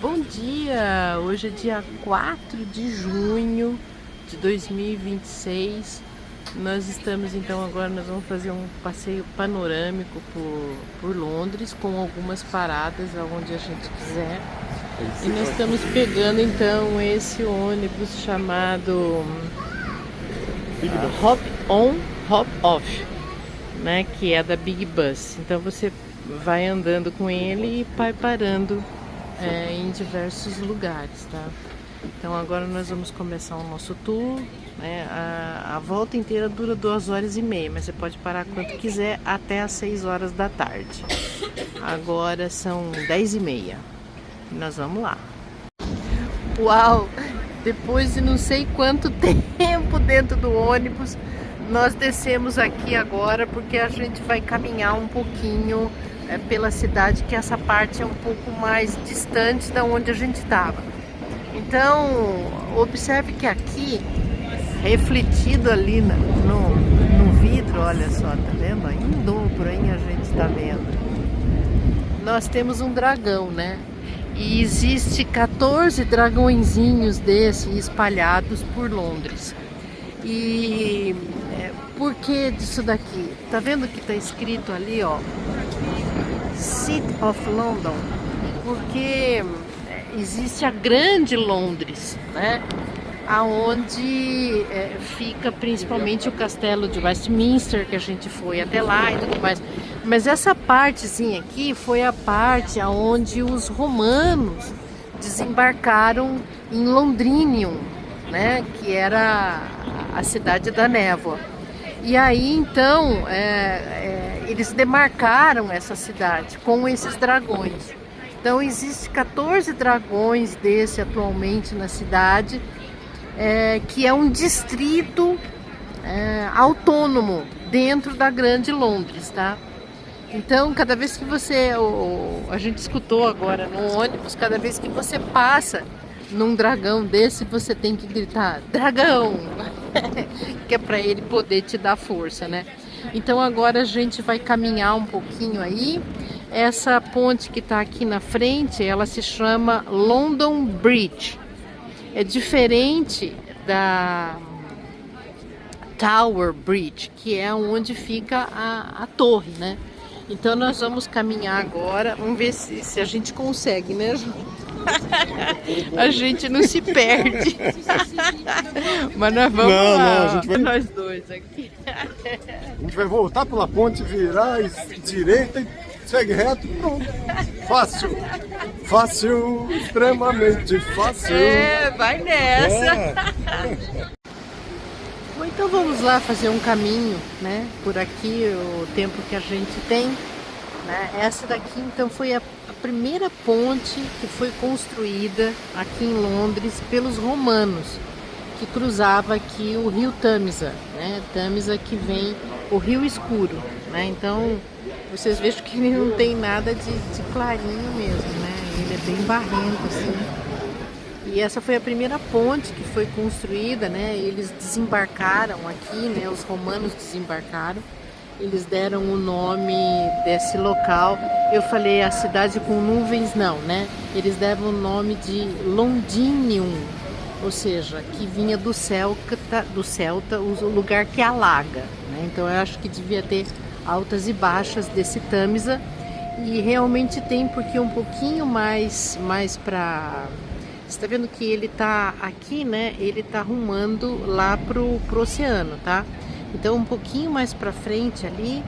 Bom dia! Hoje é dia 4 de junho de 2026. Nós estamos nós vamos fazer um passeio panorâmico por Londres, com algumas paradas aonde a gente quiser. E nós estamos pegando então esse ônibus chamado Hop On, Hop Off, né, que é da Big Bus. Então você vai andando com ele e vai parando em diversos lugares, tá? Então agora nós vamos começar o nosso tour, né? A volta inteira dura 2h30, mas você pode parar quanto quiser até às 6 horas da tarde. Agora são 10h30. Nós vamos lá. Uau! Depois de não sei quanto tempo dentro do ônibus, nós descemos aqui agora porque a gente vai caminhar um pouquinho pela cidade, que essa parte é um pouco mais distante da onde a gente estava. Então, observe que aqui, refletido ali no vidro, olha só, tá vendo? Em dobro, hein, a gente tá vendo. Nós temos um dragão, né? E existe 14 dragõezinhos desses espalhados por Londres. E por que disso daqui? Tá vendo que tá escrito ali, ó, City of London? Porque existe a grande Londres, né? Aonde fica principalmente o castelo de Westminster, que a gente foi até lá e tudo mais. Mas essa partezinha aqui foi a parte aonde os romanos desembarcaram em Londrinium, né? Que era a cidade da névoa. E aí então eles demarcaram essa cidade com esses dragões. Então existe 14 dragões desse atualmente na cidade, que é um distrito autônomo dentro da grande Londres, tá? Então cada vez que a gente escutou agora no ônibus, cada vez que você passa num dragão desse, você tem que gritar dragão, que é para ele poder te dar força, né? Então agora a gente vai caminhar um pouquinho aí. Essa ponte que está aqui na frente, ela se chama London Bridge. É diferente da Tower Bridge, que é onde fica a torre, né? Então nós vamos caminhar agora, vamos ver se a gente consegue, né, Ju? A gente não se perde. Mas nós vamos lá, não, a gente vai... nós dois aqui. A gente vai voltar pela ponte, virar direita e segue reto, pronto. Fácil. Fácil, extremamente fácil. Vai nessa. Bom, então vamos lá fazer um caminho, né? Por aqui, o tempo que a gente tem, né? Essa daqui então foi a primeira ponte que foi construída aqui em Londres pelos romanos, que cruzava aqui o rio Tâmisa, né? Tâmisa, que vem o rio escuro, né? Então vocês vejam que ele não tem nada de clarinho mesmo, né? Ele é bem barrento assim. E essa foi a primeira ponte que foi construída, né? Eles desembarcaram aqui, né? Os romanos desembarcaram. Eles deram o nome desse local. Eu falei a cidade com nuvens, não, né? Eles deram o nome de Londinium, ou seja, que vinha do Celta, o lugar que alaga, né? Então eu acho que devia ter altas e baixas desse Tâmisa. E realmente tem, porque um pouquinho mais para... Você está vendo que ele está aqui, né? Ele está rumando lá pro oceano, tá? Então um pouquinho mais para frente ali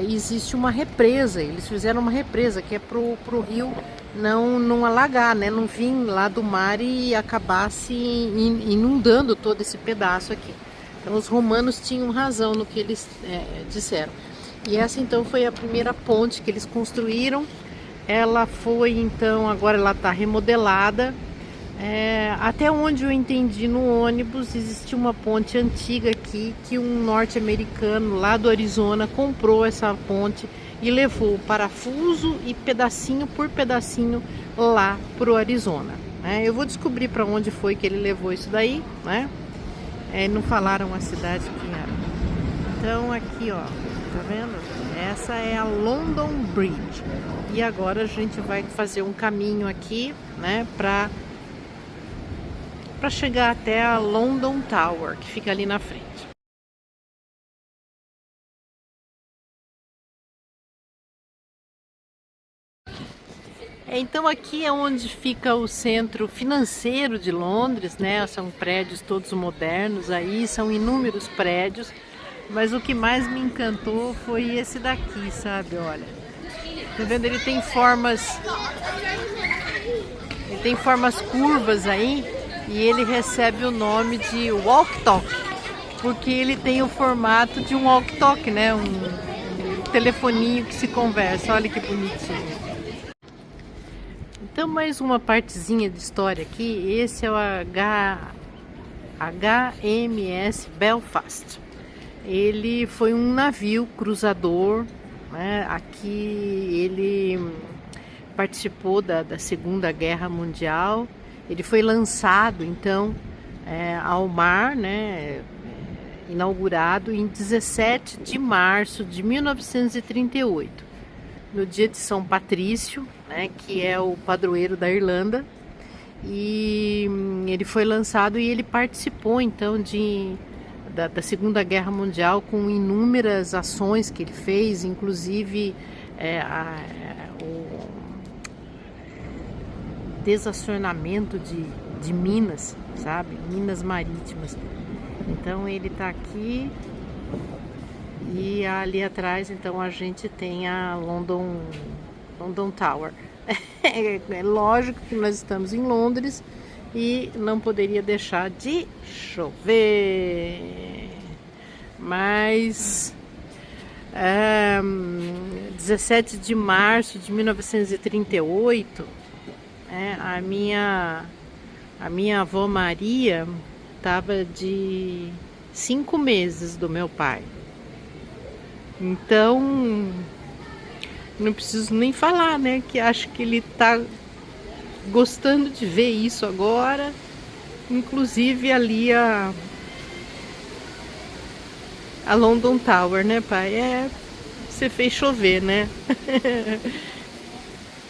existe uma represa. Eles fizeram uma represa que é pro rio não alagar, né? Não vir lá do mar e acabar se inundando todo esse pedaço aqui. Então os romanos tinham razão no que eles disseram. E essa então foi a primeira ponte que eles construíram. Ela foi então, agora ela está remodelada. Até onde eu entendi no ônibus, existia uma ponte antiga aqui que um norte-americano lá do Arizona comprou essa ponte e levou parafuso e pedacinho por pedacinho lá pro Arizona, né? Eu vou descobrir para onde foi que ele levou isso daí, né? Não falaram a cidade que era. Então aqui, ó, tá vendo? Essa é a London Bridge. E agora a gente vai fazer um caminho aqui, né, para chegar até a London Tower, que fica ali na frente. Então aqui é onde fica o centro financeiro de Londres, né? São prédios todos modernos aí, são inúmeros prédios, mas o que mais me encantou foi esse daqui, sabe? Olha, tá vendo? Ele tem formas curvas aí e ele recebe o nome de walk-talk, porque ele tem o formato de um walk-talk, né? Um telefoninho que se conversa. Olha que bonitinho. Então, mais uma partezinha de história aqui. Esse é o HMS Belfast. Ele foi um navio cruzador, né? Aqui ele participou da Segunda Guerra Mundial. Ele foi lançado, então, ao mar, né? Inaugurado em 17 de março de 1938. No dia de São Patrício, né, que é o padroeiro da Irlanda, e ele foi lançado e ele participou então da Segunda Guerra Mundial com inúmeras ações que ele fez, inclusive o desacionamento de minas, sabe? Minas marítimas. Então ele está aqui. E ali atrás, então, a gente tem a London Tower. É lógico que nós estamos em Londres e não poderia deixar de chover. Mas 17 de março de 1938, a minha avó Maria estava de 5 meses do meu pai. Então, não preciso nem falar, né? Que acho que ele tá gostando de ver isso agora. Inclusive ali a London Tower, né, pai? Você fez chover, né?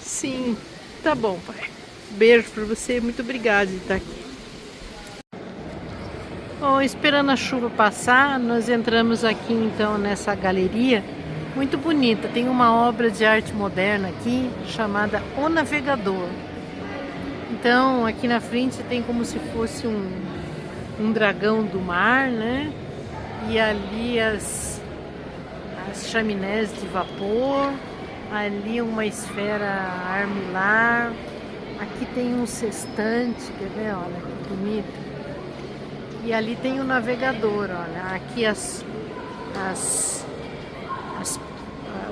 Sim, tá bom, pai. Beijo pra você, muito obrigada de estar aqui. Bom, esperando a chuva passar, nós entramos aqui então nessa galeria muito bonita. Tem uma obra de arte moderna aqui chamada O Navegador. Então aqui na frente tem como se fosse um dragão do mar, né? E ali as chaminés de vapor, ali uma esfera armilar. Aqui tem um sextante, quer ver? Olha que bonito. E ali tem o navegador, olha, aqui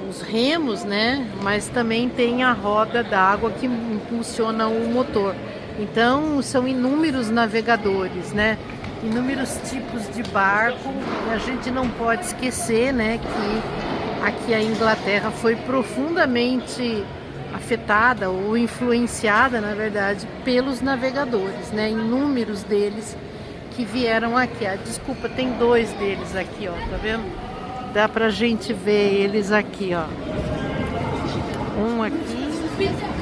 os remos, né? Mas também tem a roda d'água que impulsiona o motor. Então são inúmeros navegadores, né? Inúmeros tipos de barco. E a gente não pode esquecer, né, que aqui a Inglaterra foi profundamente afetada ou influenciada, na verdade, pelos navegadores, né? Inúmeros deles que vieram aqui. Desculpa, tem 2 deles aqui, ó, tá vendo? Dá pra gente ver eles aqui, ó. Um aqui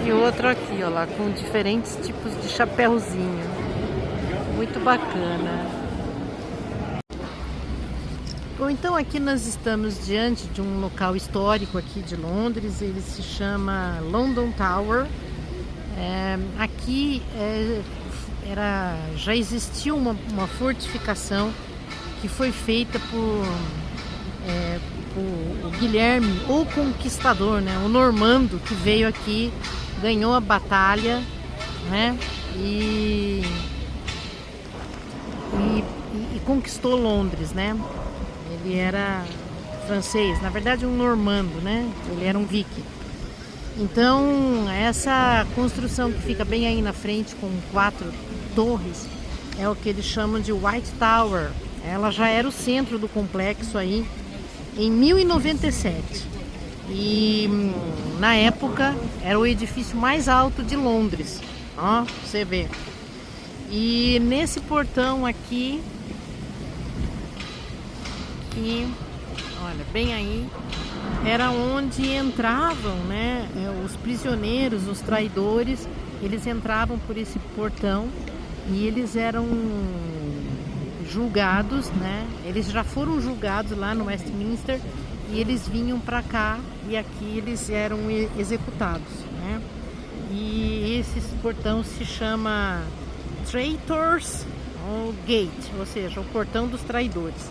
e outro aqui, ó, lá, com diferentes tipos de chapéuzinho. Muito bacana. Bom, então aqui nós estamos diante de um local histórico aqui de Londres. Ele se chama London Tower. Aqui já existia uma fortificação que foi feita por o Guilherme, o Conquistador, né? O normando que veio aqui, ganhou a batalha, né? E conquistou Londres, né? Ele era francês, na verdade um normando, né? Ele era um viking. Então, essa construção que fica bem aí na frente com 4 torres é o que eles chamam de White Tower. Ela já era o centro do complexo aí em 1097 e na época era o edifício mais alto de Londres, ó, você vê. E nesse portão aqui, olha, bem aí, era onde entravam, né, os prisioneiros, os traidores, eles entravam por esse portão e eles eram julgados, né? Eles já foram julgados lá no Westminster e eles vinham para cá e aqui eles eram executados, né? E esse portão se chama Traitors Gate, ou seja, o portão dos traidores.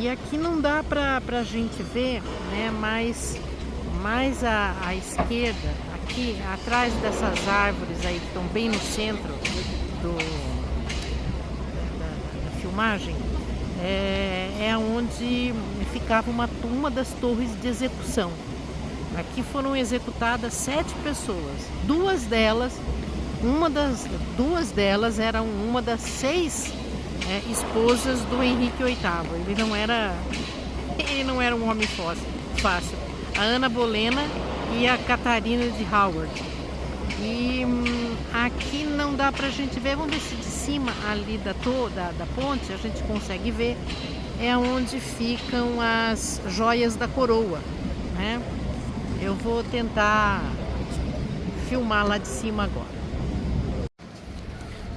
E aqui não dá pra gente ver, né? Mas mais à esquerda, aqui atrás dessas árvores aí que estão bem no centro da filmagem, é onde ficava uma das torres de execução. Aqui foram executadas 7 pessoas. Duas delas eram uma das 6 esposas do Henrique VIII. Ele não era um homem fácil. A Ana Bolena e a Catarina de Howard. E aqui não dá pra gente ver. Vamos ver se de cima ali da ponte a gente consegue ver. É onde ficam as joias da coroa, né? Eu vou tentar filmar lá de cima agora.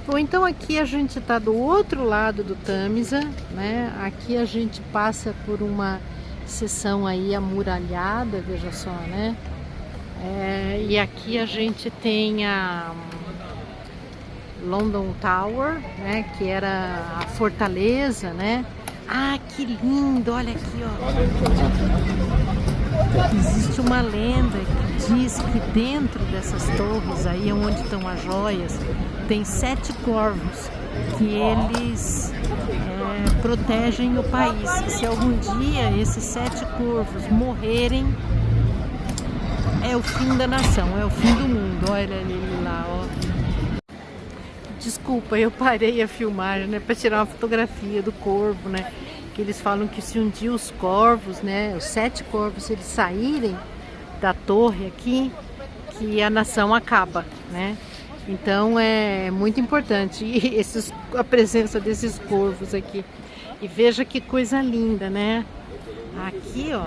Bom, então aqui a gente está do outro lado do Tâmisa, né? Aqui a gente passa por uma seção aí amuralhada, veja só, né? E aqui a gente tem a London Tower, né? Que era a fortaleza, né? Ah, que lindo! Olha aqui, ó. Existe uma lenda que diz que dentro dessas torres aí, onde estão as joias, tem 7 corvos que eles protegem o país. E se algum dia esses 7 corvos morrerem, é o fim da nação, é o fim do mundo. Olha ele lá, ó. Desculpa, eu parei a filmagem, né, para tirar uma fotografia do corvo, né? Que eles falam que se um dia os corvos, né, os 7 corvos, eles saírem da torre aqui, que a nação acaba, né? Então é muito importante a presença desses corvos aqui. E veja que coisa linda, né? Aqui, ó,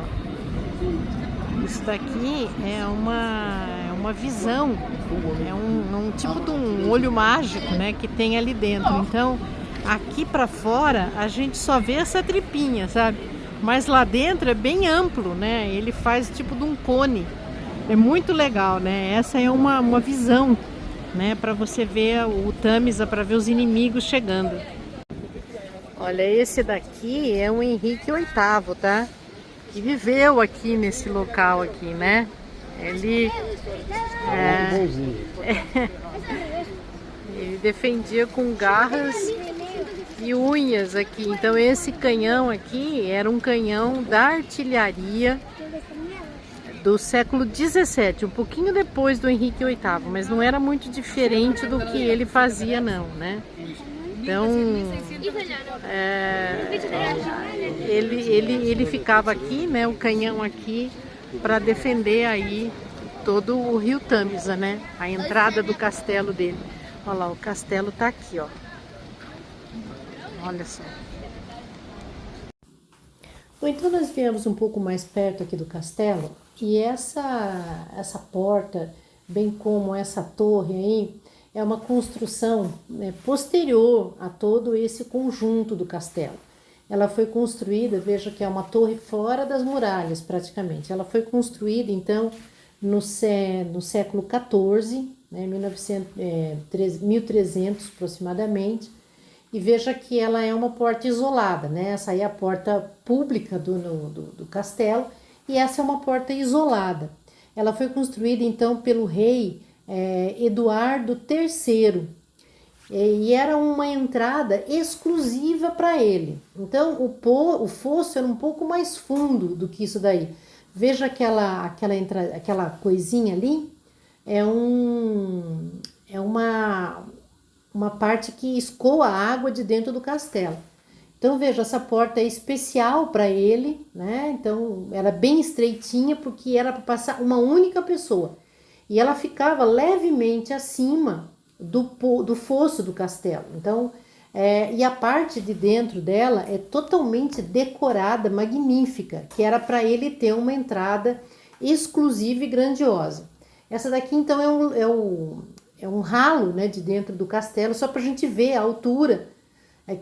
isso daqui é uma visão, é um tipo de um olho mágico, né, que tem ali dentro. Então, aqui para fora a gente só vê essa tripinha, sabe? Mas lá dentro é bem amplo, né? Ele faz tipo de um cone. É muito legal, né? Essa é uma visão, né, para você ver o Tâmisa, para ver os inimigos chegando. Olha, esse daqui é o Henrique VIII, tá? Que viveu aqui nesse local aqui, né? Ele ele defendia com garras e unhas aqui. Então esse canhão aqui era um canhão da artilharia do século 17, um pouquinho depois do Henrique VIII, mas não era muito diferente do que ele fazia não, né? Então ele ficava aqui, né, o canhão aqui, para defender aí todo o rio Tâmisa, né? A entrada do castelo dele. Olha lá, o castelo tá aqui, ó. Olha só. Bom, então nós viemos um pouco mais perto aqui do castelo e essa porta, bem como essa torre aí, é uma construção, né, posterior a todo esse conjunto do castelo. Ela foi construída, veja que é uma torre fora das muralhas praticamente. Ela foi construída então no século XIV, né, 1300 aproximadamente. E veja que ela é uma porta isolada, né? Essa aí é a porta pública do castelo e essa é uma porta isolada. Ela foi construída então pelo rei Eduardo III e era uma entrada exclusiva para ele. Então o fosso era um pouco mais fundo do que isso daí. Veja aquela coisinha ali, é uma parte que escoa a água de dentro do castelo. Então veja, essa porta é especial para ele, né? Então era bem estreitinha porque era para passar uma única pessoa. E ela ficava levemente acima do fosso do castelo. Então E a parte de dentro dela é totalmente decorada, magnífica, que era para ele ter uma entrada exclusiva e grandiosa. Essa daqui então é um ralo, né, de dentro do castelo, só para a gente ver a altura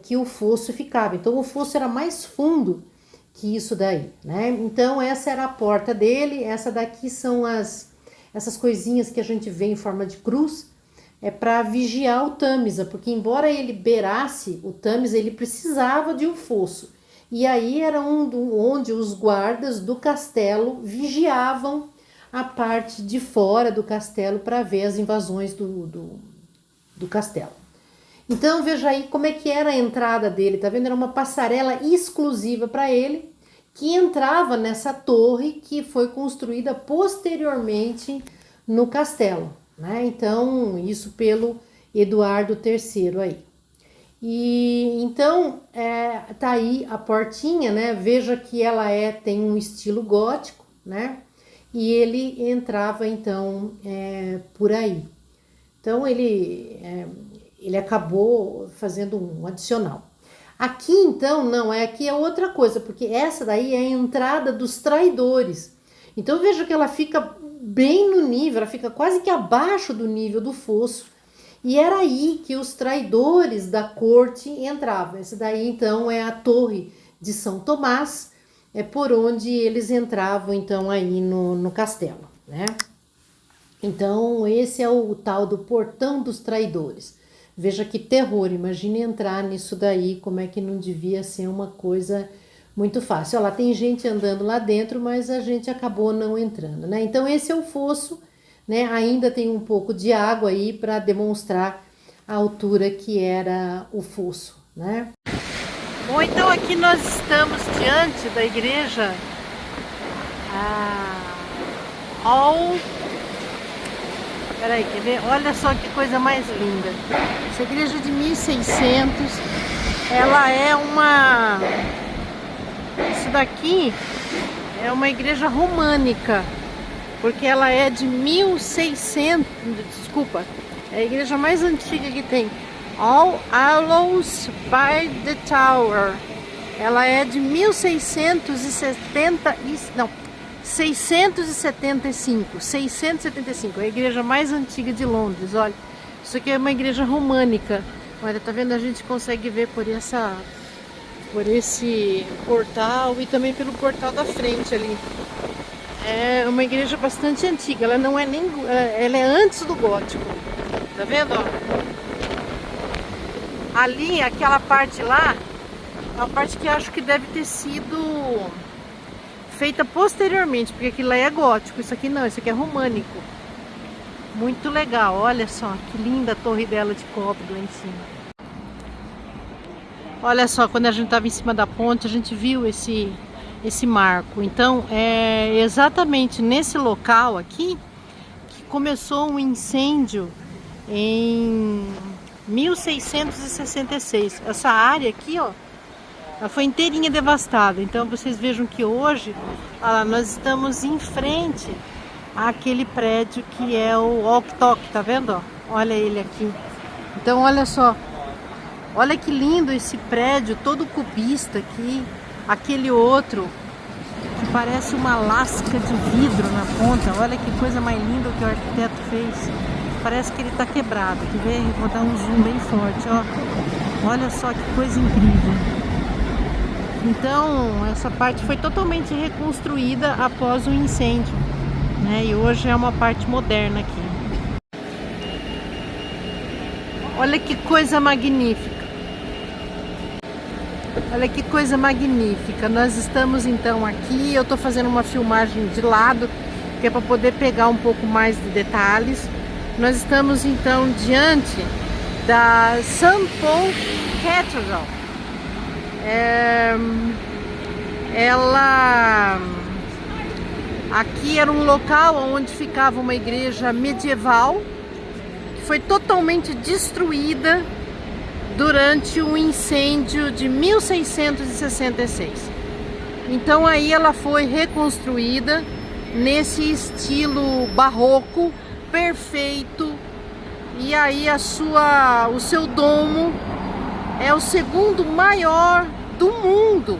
que o fosso ficava. Então o fosso era mais fundo que isso daí, né? Então essa era a porta dele. Essa daqui são essas coisinhas que a gente vê em forma de cruz, para vigiar o Tâmisa, porque embora ele beirasse o Tâmisa, ele precisava de um fosso. E aí era onde os guardas do castelo vigiavam a parte de fora do castelo para ver as invasões do castelo. Então veja aí como é que era a entrada dele, tá vendo? Era uma passarela exclusiva para ele, que entrava nessa torre que foi construída posteriormente no castelo, né? Então isso pelo Eduardo III aí. E então tá aí a portinha, né? Veja que ela tem um estilo gótico, né? E ele entrava então por aí. Então ele acabou fazendo um adicional. Aqui então não, aqui é outra coisa, porque essa daí é a entrada dos traidores. Então veja que ela fica bem no nível, ela fica quase que abaixo do nível do fosso. E era aí que os traidores da corte entravam. Essa daí então é a Torre de São Tomás, por onde eles entravam então aí no castelo, né? Então esse é o tal do Portão dos Traidores. Veja que terror, imagine entrar nisso daí, como é que não devia ser uma coisa muito fácil. Olha lá, tem gente andando lá dentro, mas a gente acabou não entrando, né? Então esse é o fosso, né? Ainda tem um pouco de água aí para demonstrar a altura que era o fosso, né? Bom, então aqui nós estamos diante da igreja Peraí, quer ver? Olha só que coisa mais linda. Essa igreja de 1600, ela é uma... Isso daqui é uma igreja românica, porque ela é de 1600... Desculpa, é a igreja mais antiga que tem. All Hallows by the Tower. Ela é de 675, é a igreja mais antiga de Londres. Olha, isso aqui é uma igreja românica. Olha, tá vendo? A gente consegue ver por esse portal e também pelo portal da frente ali. É uma igreja bastante antiga. Ela não é nem, ela é antes do gótico. Tá vendo? Ó? Ali, aquela parte lá, é uma parte que eu acho que deve ter sido feita posteriormente, porque aquilo lá é gótico, isso aqui não, isso aqui é românico. Muito legal, olha só que linda a torre dela de cobre lá em cima. Olha só, quando a gente estava em cima da ponte, a gente viu esse marco. Então é exatamente nesse local aqui que começou um incêndio em 1666. Essa área aqui, ó, ela foi inteirinha devastada. Então vocês vejam que hoje nós estamos em frente àquele prédio que é o Ok Tok, tá vendo? Ó? Olha ele aqui. Então olha só, olha que lindo esse prédio todo cubista aqui. Aquele outro que parece uma lasca de vidro na ponta. Olha que coisa mais linda que o arquiteto fez. Parece que ele tá quebrado. Quer ver? Vou dar um zoom bem forte, ó. Olha só que coisa incrível. Então, essa parte foi totalmente reconstruída após o incêndio, né? E hoje é uma parte moderna aqui. Olha que coisa magnífica. Olha que coisa magnífica. Nós estamos então aqui, eu tô fazendo uma filmagem de lado, que é para poder pegar um pouco mais de detalhes. Nós estamos então diante da St. Paul Cathedral. Aqui era um local onde ficava uma igreja medieval que foi totalmente destruída durante o incêndio de 1666. Então aí ela foi reconstruída nesse estilo barroco perfeito, e aí o seu domo é o segundo maior do mundo.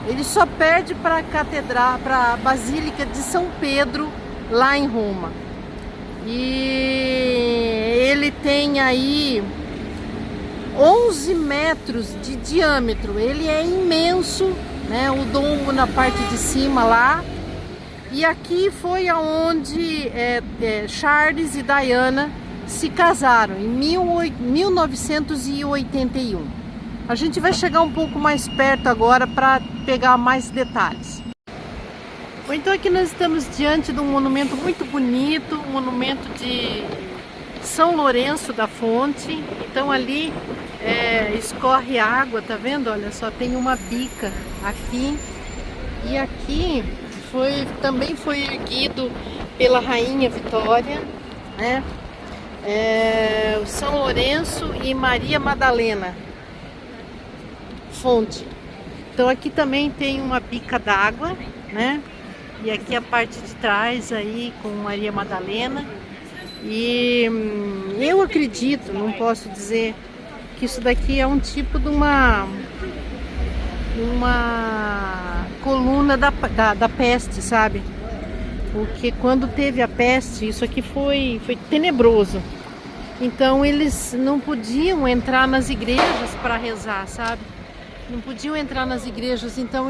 Ele só perde para a catedral, para a Basílica de São Pedro, lá em Roma. E ele tem aí 11 metros de diâmetro. Ele é imenso, né? O domo na parte de cima lá. E aqui foi aonde Charles e Diana se casaram, em 1981. A gente vai chegar um pouco mais perto agora para pegar mais detalhes. Bom, então aqui nós estamos diante de um monumento muito bonito, um monumento de São Lourenço da Fonte. Então ali escorre água, tá vendo? Olha só, tem uma bica aqui. E aqui também foi erguido pela Rainha Vitória, né? O São Lourenço e Maria Madalena Fonte. Então aqui também tem uma bica d'água, né? E aqui a parte de trás aí com Maria Madalena. E eu acredito, não posso dizer que isso daqui é um tipo de uma coluna da peste, sabe? Porque quando teve a peste, isso aqui foi tenebroso. Então eles não podiam entrar nas igrejas para rezar, sabe? Não podiam entrar nas igrejas. Então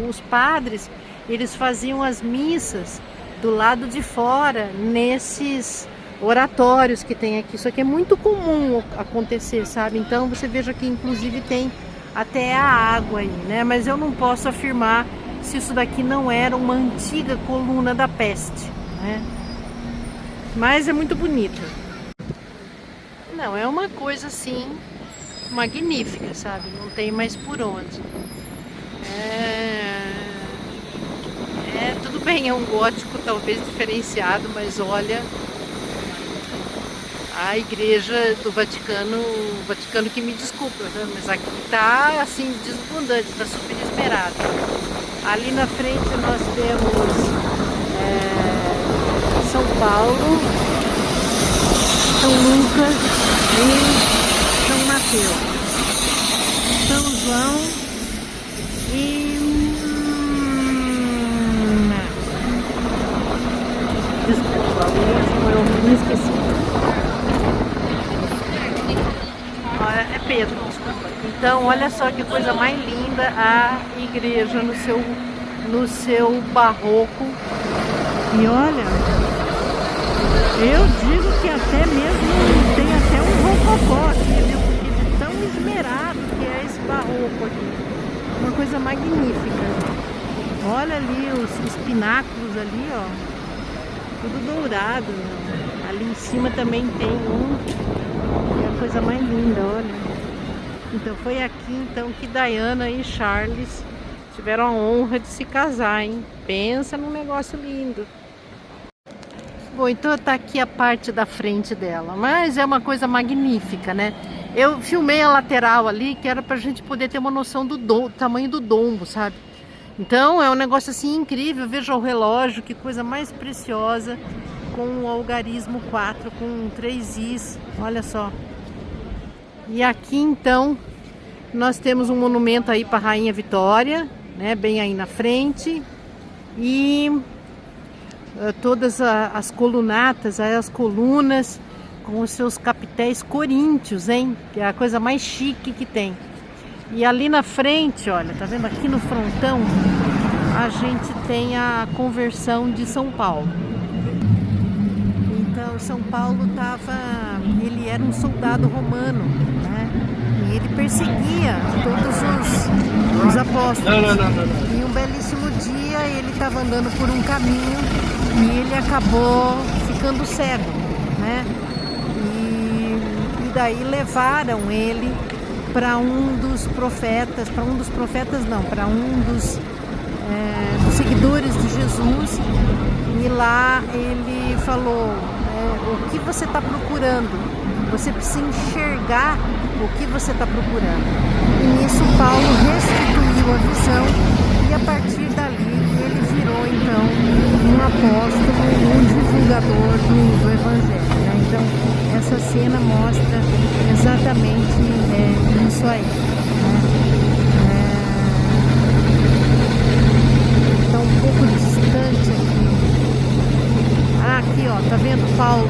os padres, eles faziam as missas do lado de fora, nesses oratórios que tem aqui. Isso aqui é muito comum acontecer, sabe? Então você veja que inclusive tem até a água aí, né? Mas eu não posso afirmar se isso daqui não era uma antiga coluna da peste, né? Mas é muito bonito. Não, é uma coisa assim magnífica, sabe? Não tem mais por onde. Tudo bem, é um gótico talvez diferenciado, mas olha, a igreja do Vaticano, o Vaticano que me desculpa, né? Mas aqui tá assim desbundante, tá super esmerado. Ali na frente nós temos São Paulo, São Lucas e São Mateus, São João e desculpa, eu me esqueci. É Pedro, desculpa. Então olha só que coisa mais linda a igreja no seu barroco. E olha, eu digo que até mesmo tem até um rococó aqui, viu? Porque de tão esmerado que é esse barroco aqui. Uma coisa magnífica. Olha ali os pináculos ali, ó. Tudo dourado, né? Ali em cima também tem é a coisa mais linda, olha. Então foi aqui então que Diana e Charles tiveram a honra de se casar, hein? Pensa num negócio lindo. Bom, então tá aqui a parte da frente dela, mas é uma coisa magnífica, né? Eu filmei a lateral ali, que era pra gente poder ter uma noção do tamanho do dombo, sabe? Então é um negócio assim incrível. Veja o relógio, que coisa mais preciosa, com o algarismo 4, com 3 Is, olha só. E aqui então nós temos um monumento aí para a Rainha Vitória, né, bem aí na frente. E todas as colunatas, as colunas com os seus capitéis coríntios, hein? Que é a coisa mais chique que tem. E ali na frente, olha, tá vendo aqui no frontão, a gente tem a conversão de São Paulo. Então São Paulo ele era um soldado romano, né? E ele perseguia todos os apóstolos. Não. E um belíssimo dia ele estava andando por um caminho e ele acabou ficando cego, né? E daí levaram ele para um dos profetas, para um dos seguidores de Jesus, e lá ele falou: o que você está procurando? Você precisa enxergar o que você está procurando. E nisso Paulo restituiu a visão, e a partir dali ele virou então um apóstolo, um divulgador do Evangelho, né? Então, essa cena mostra exatamente isso aí. Está um pouco distante aqui. Ah, aqui ó, tá vendo Paulo?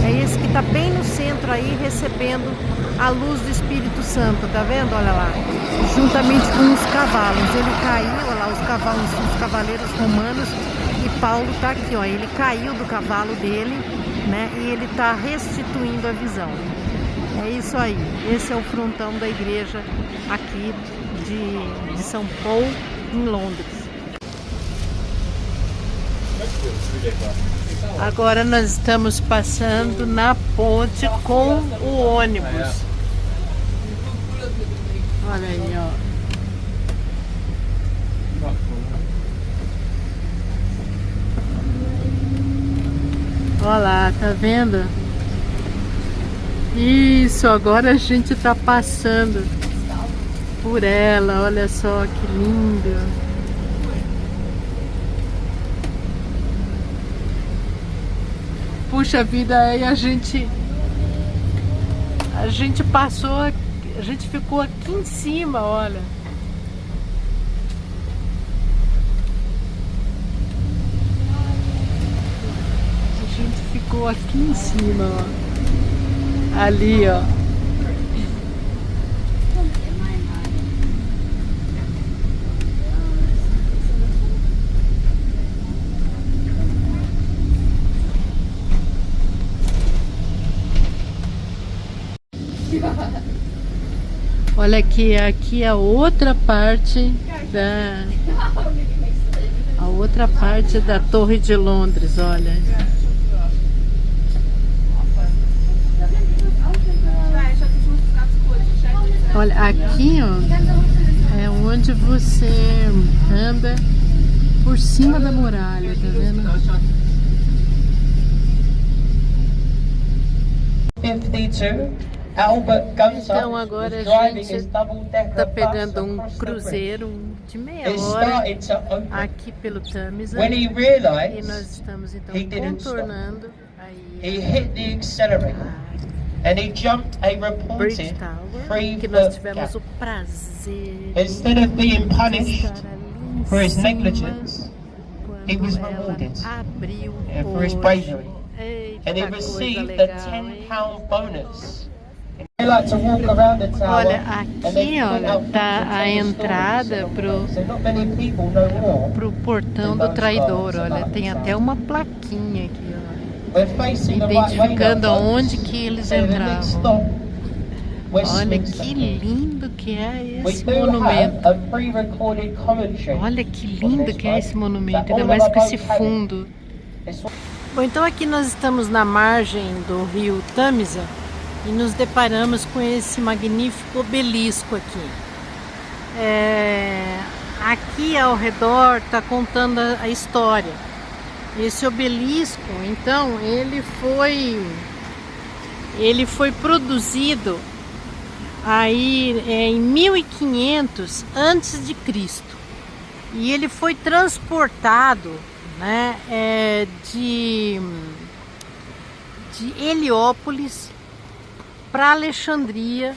É esse que tá bem no centro aí, recebendo a luz do Espírito Santo, tá vendo? Olha lá, juntamente com os cavalos. Ele caiu, olha lá, os cavaleiros romanos, e Paulo tá aqui, ó. Ele caiu do cavalo dele, né? E ele tá restituindo a visão. É isso aí. Esse é o frontão da igreja aqui de São Paulo, em Londres. Agora nós estamos passando na ponte com o ônibus. Olha aí, ó. Olha lá, tá vendo? Isso, agora a gente tá passando por ela. Olha só que lindo. Puxa vida, aí a gente passou, a gente ficou aqui em cima, olha. A gente ficou aqui em cima, ó. Ali, ó. Olha aqui a outra parte da Torre de Londres, olha. Olha, aqui, ó, é onde você anda por cima da muralha, tá vendo? 52. Albert Gunter Então agora was a driving gente his double-decker tá bus pegando um across the cruzeiro de meia bridge. It hora started to open. aqui pelo Tâmisa When he e nós realized, estamos então he didn't stop. contornando he aí hit the accelerator and he jumped a Bridge reported Tower, que nós 3-foot tivemos gap. o prazer Instead of being de punished estar ali em for his cima negligence, he was quando ela rewarded abriu for his hoje. bravery. Eita, And he coisa received a legal, hein? £10 bonus. They like to walk around the tower, Olha, and they aqui, point olha, out tá pictures a of the entrada stories along the pro way. So not many people know more. pro portão do traidor, olha, tem até uma plaquinha aqui, ó, We're facing the right way now, identificando folks. aonde que eles So the next entravam. stop, Olha Westminster. que lindo que é We esse do have monumento. a pre-recorded commentary. Olha que lindo que é esse monumento, ainda mais com esse fundo. Bom, então aqui nós estamos na margem do rio Tâmisa e nos deparamos com esse magnífico obelisco aqui. Aqui ao redor está contando a história. Esse obelisco, então, ele foi produzido aí em 1500 antes de Cristo. E ele foi transportado, né, de Heliópolis para Alexandria,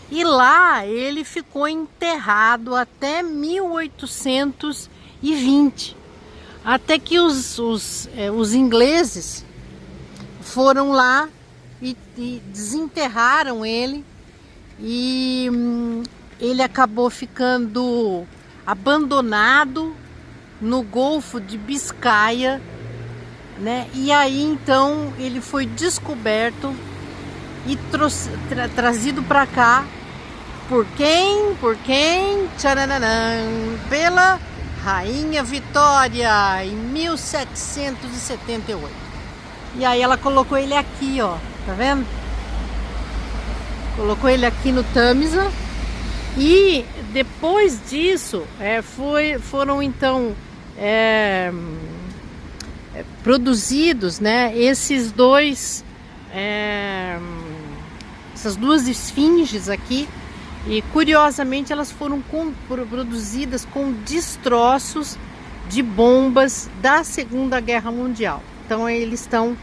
e lá ele ficou enterrado até 1820, até que os ingleses foram lá e desenterraram ele, e ele acabou ficando abandonado no Golfo de Biscaia, né? E aí então ele foi descoberto e trazido para cá por quem? Tcharanã, pela Rainha Vitória em 1778. E aí ela colocou ele aqui, ó, tá vendo? Colocou ele aqui no Tâmisa. E depois disso foram então produzidos, né, essas duas esfinges aqui, e curiosamente elas foram produzidas com destroços de bombas da Segunda Guerra Mundial. Então eles estão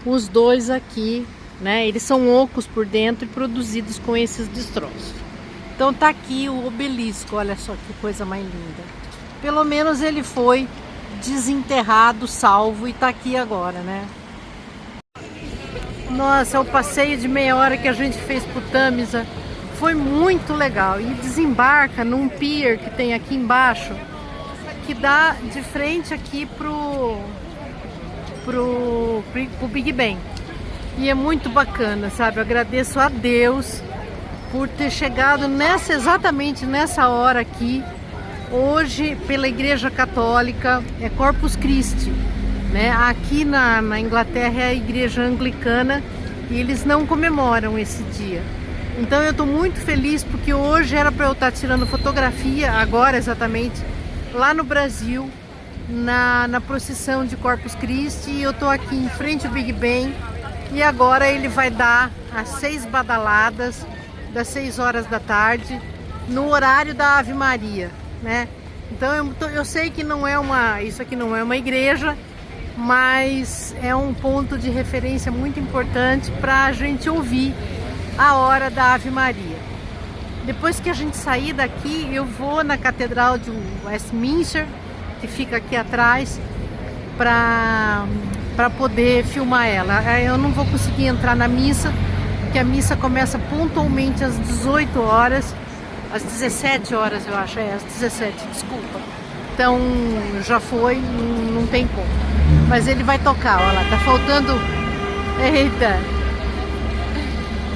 os dois aqui, né? Eles são ocos por dentro e produzidos com esses destroços. Então tá aqui o obelisco, olha só que coisa mais linda. Pelo menos ele foi desenterrado, salvo e tá aqui agora, né? Nossa, o passeio de meia hora que a gente fez pro Tamisa foi muito legal. E desembarca num pier que tem aqui embaixo, que dá de frente aqui pro Big Ben. E é muito bacana, sabe? Eu agradeço a Deus por ter chegado exatamente nessa hora aqui. Hoje, pela Igreja Católica, é Corpus Christi, né? Aqui na Inglaterra é a Igreja Anglicana e eles não comemoram esse dia. Então eu estou muito feliz porque hoje era para eu estar tirando fotografia, agora exatamente, lá no Brasil, na procissão de Corpus Christi, e eu estou aqui em frente ao Big Ben e agora ele vai dar às 6 badaladas, das 6 horas da tarde, no horário da Ave Maria, né? Então eu sei que isso aqui não é uma igreja, mas é um ponto de referência muito importante para a gente ouvir a hora da Ave Maria. Depois que a gente sair daqui, eu vou na Catedral de Westminster, que fica aqui atrás, para poder filmar ela. Eu não vou conseguir entrar na missa, porque a missa começa pontualmente às 18 horas, às 17 horas eu acho, às 17, desculpa. Então já foi, não tem como. Mas ele vai tocar, olha lá, tá faltando... Eita!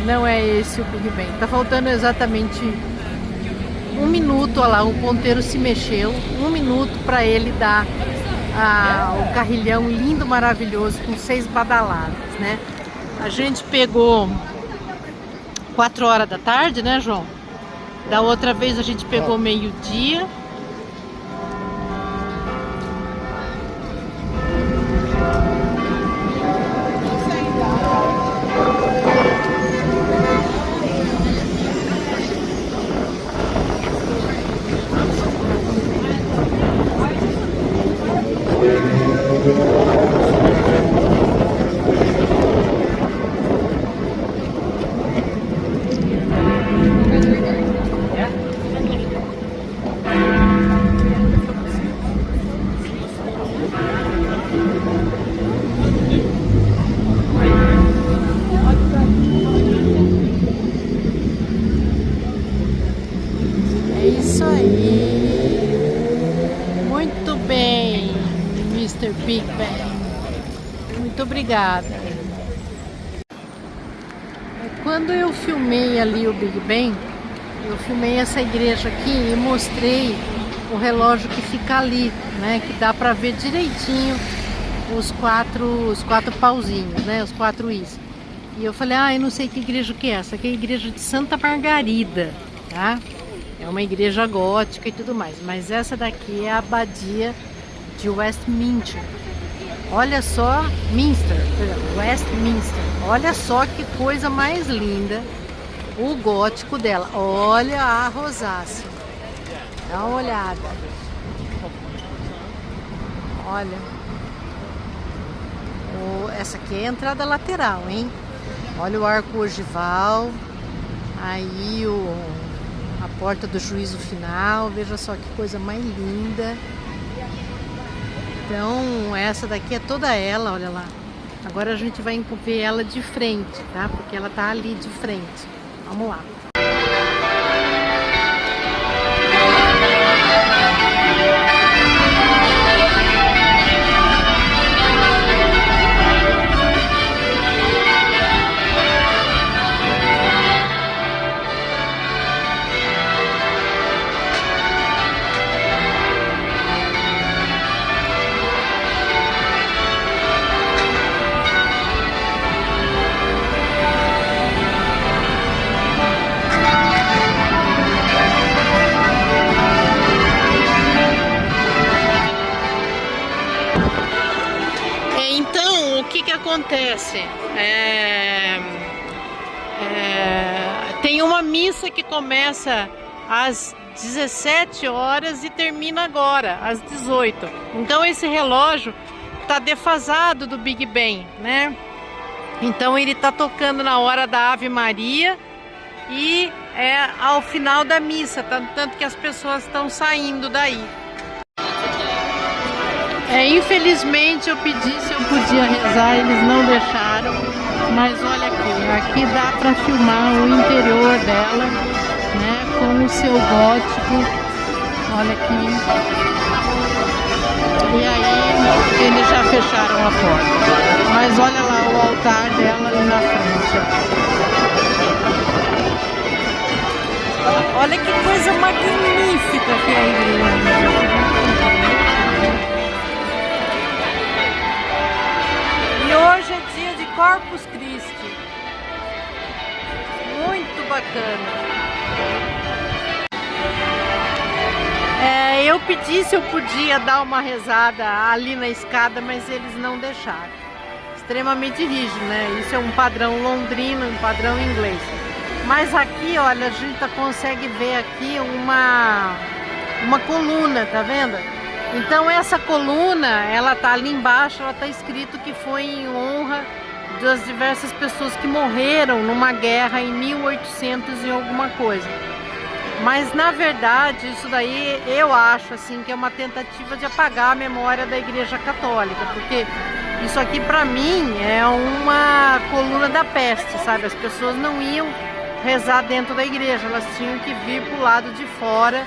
Não é esse o Big Ben, tá faltando exatamente 1 minuto, olha lá, o ponteiro se mexeu, 1 minuto para ele dar o carrilhão lindo, maravilhoso, com 6 badaladas, né? A gente pegou 4 horas da tarde, né, João? Da outra vez a gente pegou meio-dia. É isso aí. Muito bem, Mr. Big Ben. Muito obrigada. Quando eu filmei ali o Big Ben, eu filmei essa igreja aqui e mostrei o relógio que fica ali, né? Que dá pra ver direitinho os quatro pauzinhos, né? Os 4 is. E eu falei, eu não sei que igreja que é essa. Aqui é a igreja de Santa Margarida, tá? É uma igreja gótica e tudo mais. Mas essa daqui é a abadia de Westminster. Olha só, Westminster. Olha só que coisa mais linda o gótico dela. Olha a rosácea. Dá uma olhada. Olha. Essa aqui é a entrada lateral, hein? Olha o arco ogival. Aí a porta do juízo final. Veja só que coisa mais linda. Então essa daqui é toda ela, olha lá. Agora a gente vai ver ela de frente, tá? Porque ela tá ali de frente. Vamos lá. Acontece, tem uma missa que começa às 17 horas e termina agora, às 18. Então esse relógio tá defasado do Big Ben, né? Então ele está tocando na hora da Ave Maria e é ao final da missa, tanto que as pessoas estão saindo daí. Infelizmente eu pedi se eu podia rezar, eles não deixaram, mas olha aqui dá para filmar o interior dela, né, com o seu gótico, olha aqui, e aí eles já fecharam a porta, mas olha lá o altar dela ali na frente, olha que coisa magnífica que é a igreja. E hoje é dia de Corpus Christi, muito bacana. Eu pedi se eu podia dar uma rezada ali na escada, mas eles não deixaram. Extremamente rígido, né? Isso é um padrão londrino, um padrão inglês. Mas aqui, olha, a gente consegue ver aqui uma coluna, tá vendo? Então essa coluna, ela tá ali embaixo, ela tá escrito que foi em honra das diversas pessoas que morreram numa guerra em 1800 e alguma coisa. Mas na verdade isso daí eu acho assim que é uma tentativa de apagar a memória da Igreja Católica, porque isso aqui para mim é uma coluna da peste, sabe? As pessoas não iam rezar dentro da igreja, elas tinham que vir pro lado de fora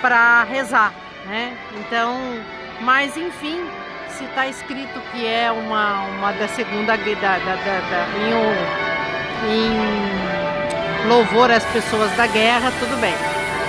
para rezar, né? Então, mas enfim, se está escrito que é uma da segunda em louvor às pessoas da guerra, tudo bem.